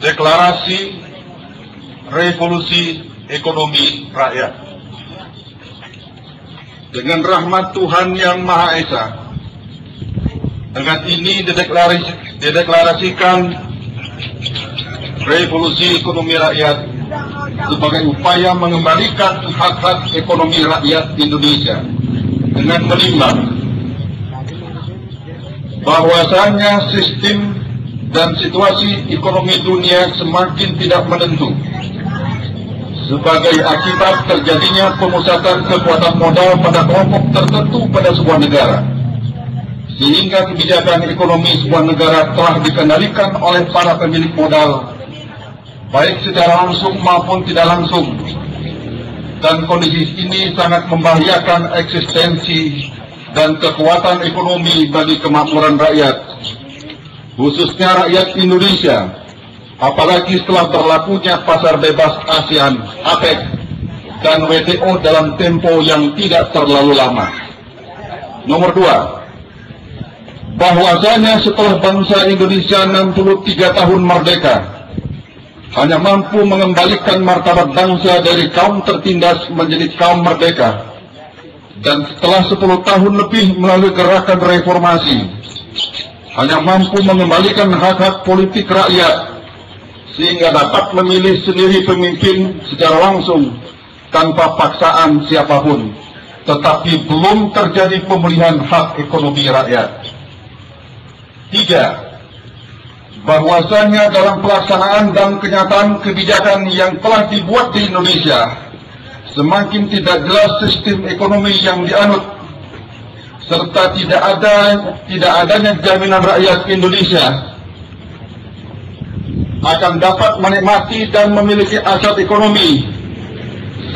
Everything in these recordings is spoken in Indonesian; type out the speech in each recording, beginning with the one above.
Deklarasi Revolusi Ekonomi Rakyat. Dengan rahmat Tuhan Yang Maha Esa, dengan ini dideklarasikan Revolusi Ekonomi Rakyat sebagai upaya mengembalikan hak-hak ekonomi rakyat Indonesia dengan menimbang bahwasanya sistem dan situasi ekonomi dunia semakin tidak menentu sebagai akibat terjadinya pemusatan kekuatan modal pada kelompok tertentu pada sebuah negara, sehingga kebijakan ekonomi sebuah negara telah dikendalikan oleh para pemilik modal, baik secara langsung maupun tidak langsung. Dan kondisi ini sangat membahayakan eksistensi dan kekuatan ekonomi bagi kemakmuran rakyat, khususnya rakyat Indonesia, apalagi setelah berlakunya pasar bebas ASEAN, APEC, dan WTO dalam tempo yang tidak terlalu lama. Nomor 2, bahwasanya setelah bangsa Indonesia 63 tahun merdeka, hanya mampu mengembalikan martabat bangsa dari kaum tertindas menjadi kaum merdeka, dan setelah 10 tahun lebih melalui gerakan reformasi, hanya mampu mengembalikan hak-hak politik rakyat, sehingga dapat memilih sendiri pemimpin secara langsung tanpa paksaan siapapun, tetapi belum terjadi pemulihan hak ekonomi rakyat. 3, bahwasanya dalam pelaksanaan dan kenyataan kebijakan yang telah dibuat di Indonesia, semakin tidak jelas sistem ekonomi yang dianut, serta tidak adanya jaminan rakyat Indonesia akan dapat menikmati dan memiliki aset ekonomi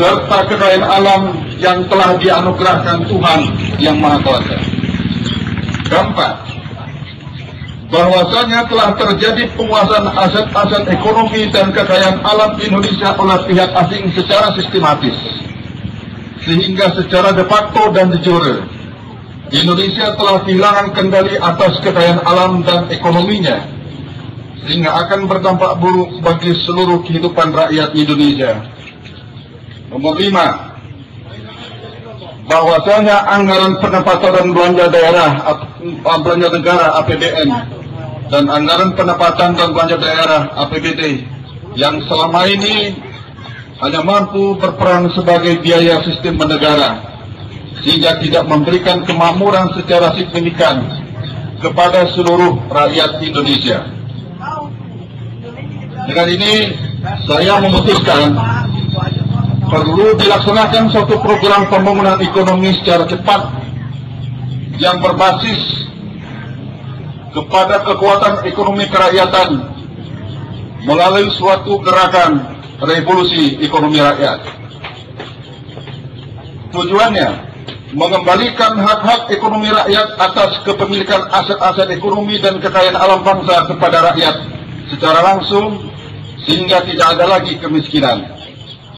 serta kekayaan alam yang telah dianugerahkan Tuhan Yang Maha Kuasa. 4, bahwasanya telah terjadi penguasaan aset-aset ekonomi dan kekayaan alam Indonesia oleh pihak asing secara sistematis, sehingga secara de facto dan de jure Indonesia telah kehilangan kendali atas kekayaan alam dan ekonominya, sehingga akan berdampak buruk bagi seluruh kehidupan rakyat Indonesia. Nomor 5, bahwasanya anggaran pendapatan dan belanja daerah, belanja negara APBN, dan anggaran pendapatan dan belanja daerah APBD yang selama ini hanya mampu berperan sebagai biaya sistem negara, sehingga tidak memberikan kemakmuran secara signifikan kepada seluruh rakyat Indonesia. Dengan ini saya memutuskan perlu dilaksanakan suatu program pembangunan ekonomi secara cepat yang berbasis kepada kekuatan ekonomi kerakyatan melalui suatu gerakan revolusi ekonomi rakyat. Tujuannya mengembalikan hak-hak ekonomi rakyat atas kepemilikan aset-aset ekonomi dan kekayaan alam bangsa kepada rakyat secara langsung, sehingga tidak ada lagi kemiskinan.